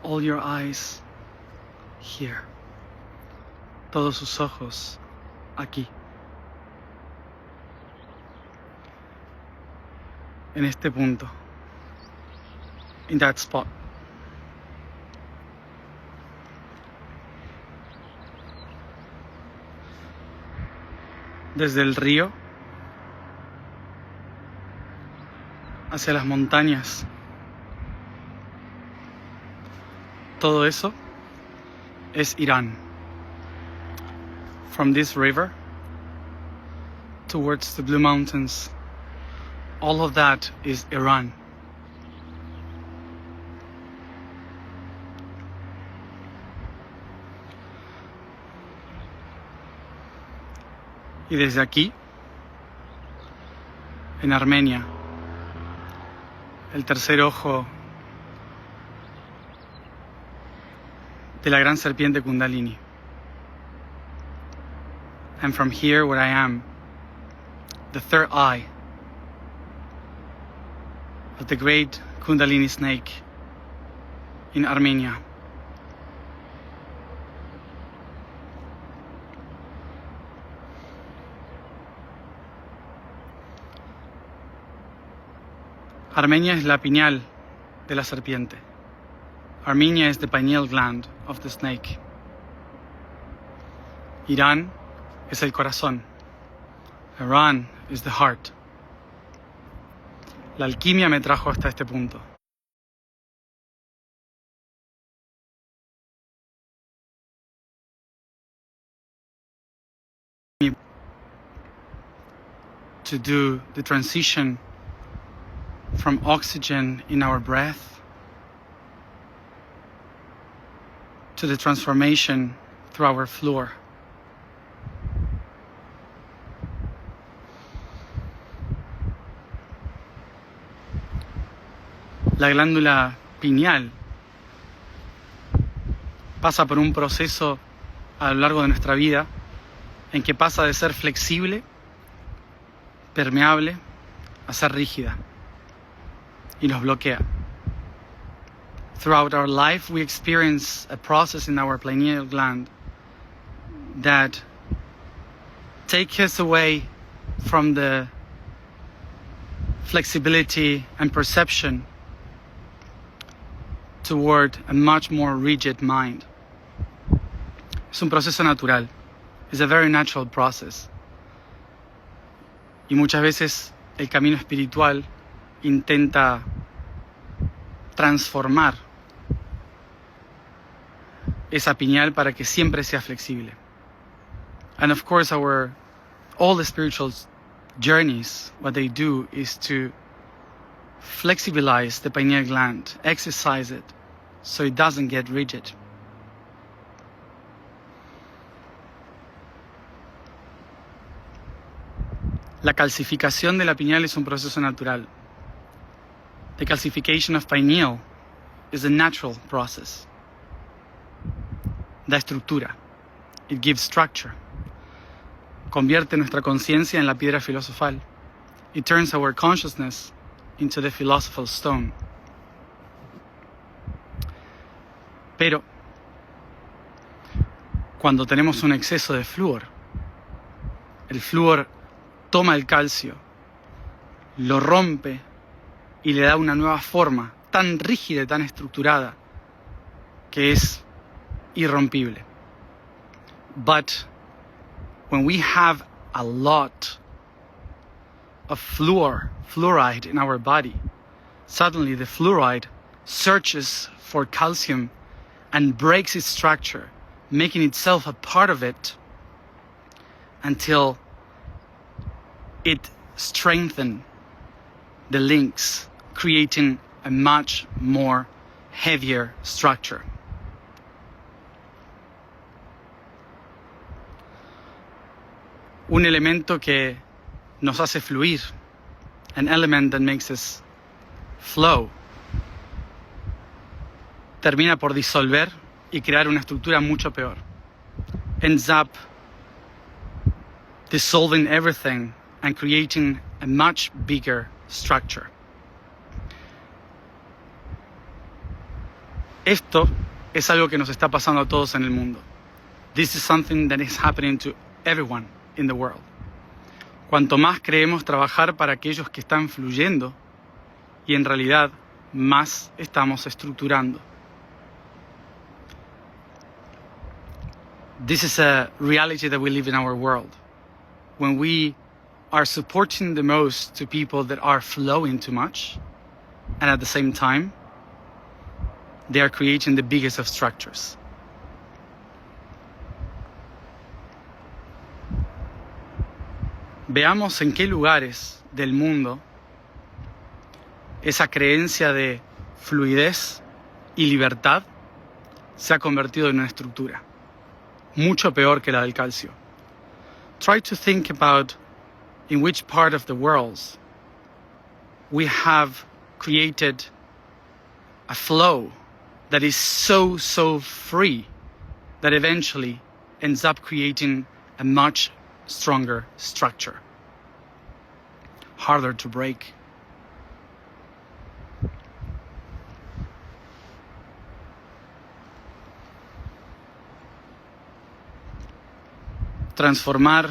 all your eyes here. Todos sus ojos aquí. En este punto. In that spot. Desde el río hacia las montañas. Todo eso es Irán. From this river towards the Blue Mountains, all of that is Iran. Y desde aquí, en Armenia, el tercer ojo de la gran serpiente kundalini. And from here where I am, the third eye of the great kundalini snake in Armenia. Armenia es la pineal de la serpiente. Armenia is the pineal gland of the snake. Irán es el corazón. Iran is the heart. La alquimia me trajo hasta este punto. To do the transition from oxygen in our breath to the transformation through our fluor. La glándula pineal pasa por un proceso a lo largo de nuestra vida en que pasa de ser flexible, permeable, a ser rígida. Y nos bloquea. Throughout our life, we experience a process in our pineal gland that takes us away from the flexibility and perception toward a much more rigid mind. Es un proceso natural. It's a very natural process. Y muchas veces el camino espiritual intenta transformar esa pineal para que siempre sea flexible. And of course all the spiritual journeys, what they do is to flexibilize the pineal gland, exercise it so it doesn't get rigid. La calcificación de la pineal es un proceso natural. The calcification of pineal is a natural process. Da estructura. It gives structure. Convierte nuestra conciencia en la piedra filosofal. It turns our consciousness into the philosopher's stone. Pero, cuando tenemos un exceso de flúor, el flúor toma el calcio, lo rompe y le da una nueva forma tan rígida y tan estructurada que es irrompible. But when we have a lot of fluoride in our body, suddenly the fluoride searches for calcium and breaks its structure, making itself a part of it until it strengthens the links, creating a much more heavier structure. Un elemento que nos hace fluir, an element that makes us flow, termina por disolver y crear una estructura mucho peor. Ends up dissolving everything and creating a much bigger structure. Esto es algo que nos está pasando a todos en el mundo. This is something that is happening to everyone in the world. Cuanto más creemos trabajar para aquellos que están fluyendo, y en realidad más estamos estructurando. This is a reality that we live in our world. When we are supporting the most to people that are flowing too much, and at the same time, they are creating the biggest of structures. Veamos en qué lugares del mundo esa creencia de fluidez y libertad se ha convertido en una estructura mucho peor que la del calcio. Try to think about in which part of the world we have created a flow that is so free that eventually ends up creating a much stronger structure, harder to break. Transformar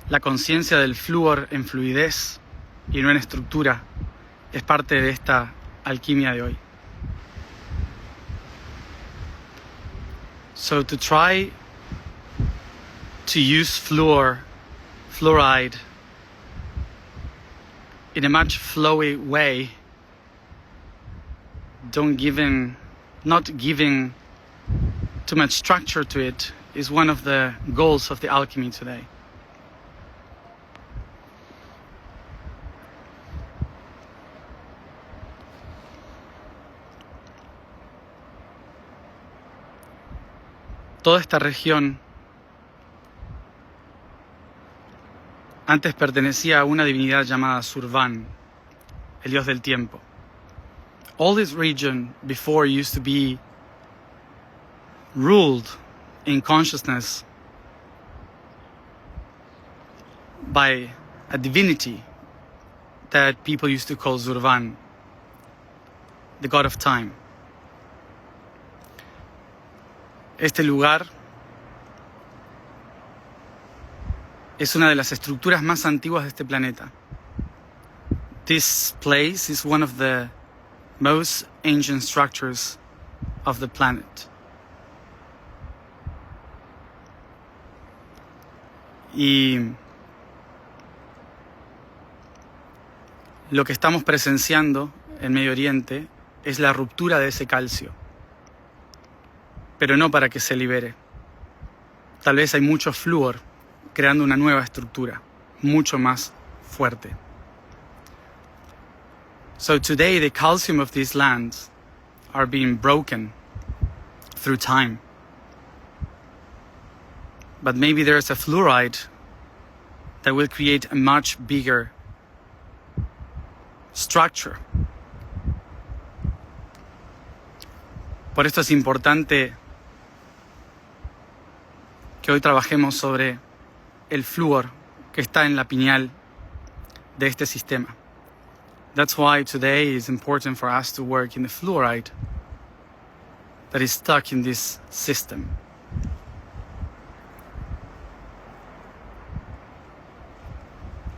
la conciencia del flúor en fluidez y no en estructura es parte de esta alquimia de hoy. So to try to use fluoride in a much flowy way, not giving too much structure to it, is one of the goals of the alchemy today. Toda esta región antes pertenecía a una divinidad llamada Zurvan, el dios del tiempo. All this region before used to be ruled in consciousness by a divinity that people used to call Zurvan, the god of time. Este lugar es una de las estructuras más antiguas de este planeta. This place is one of the most ancient structures of the planet. Y lo que estamos presenciando en Medio Oriente es la ruptura de ese calcio, pero no para que se libere. Tal vez hay mucho flúor creando una nueva estructura, mucho más fuerte. So today the calcium of these lands are being broken through time. But maybe there's a fluoride that will create a much bigger structure. Por esto es importante que hoy trabajemos sobre el flúor que está en la pineal de este sistema. That's why today is important for us to work in the fluoride that is stuck in this system.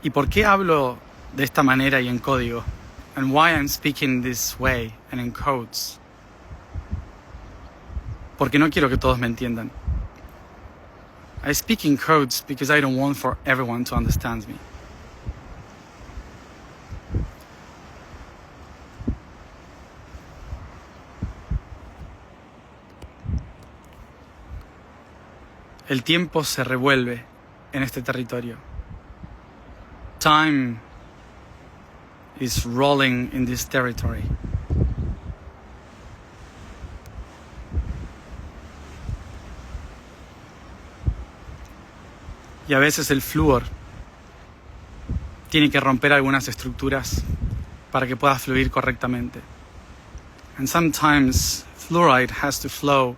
¿Y por qué hablo de esta manera y en código? And why I'm speaking this way and in codes? Porque no quiero que todos me entiendan. I speak in codes because I don't want for everyone to understand me. El tiempo se revuelve en este territorio. Time is rolling in this territory. Y a veces el flúor tiene que romper algunas estructuras para que pueda fluir correctamente. And sometimes fluoride has to flow.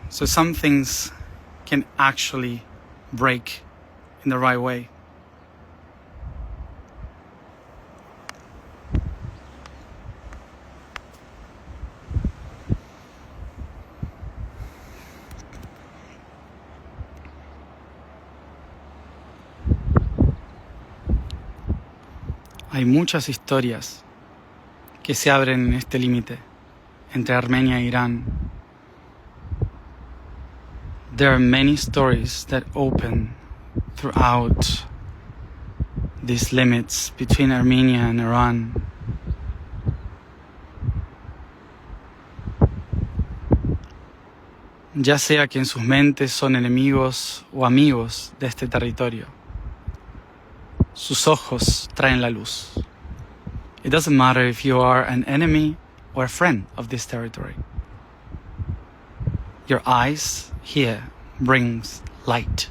So some things can actually break in the right way. Hay muchas historias que se abren en este límite entre Armenia e Irán. There are many stories that open throughout these limits between Armenia and Iran. Ya sea que en sus mentes son enemigos o amigos de este territorio, sus ojos traen la luz. It doesn't matter if you are an enemy or a friend of this territory. Your eyes here brings light.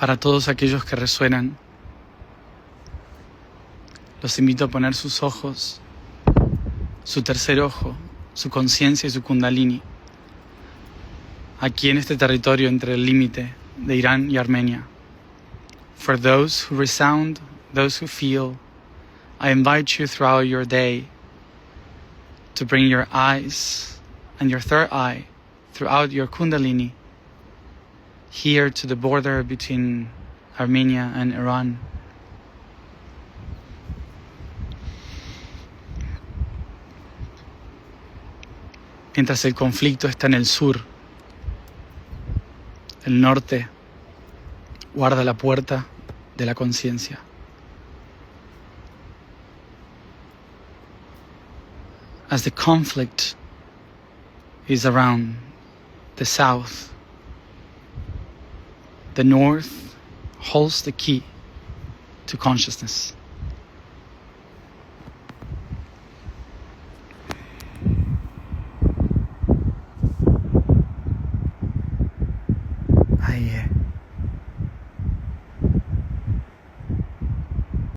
Para todos aquellos que resuenan, los invito a poner sus ojos, su tercer ojo, su conciencia y su kundalini aquí en este territorio entre el límite de Irán y Armenia. For those who resound, those who feel, I invite you throughout your day to bring your eyes and your third eye throughout your kundalini here to the border between Armenia and Iran. Mientras el conflicto está en el sur, el norte guarda la puerta de la conciencia. As the conflict is around the south, the north holds the key to consciousness.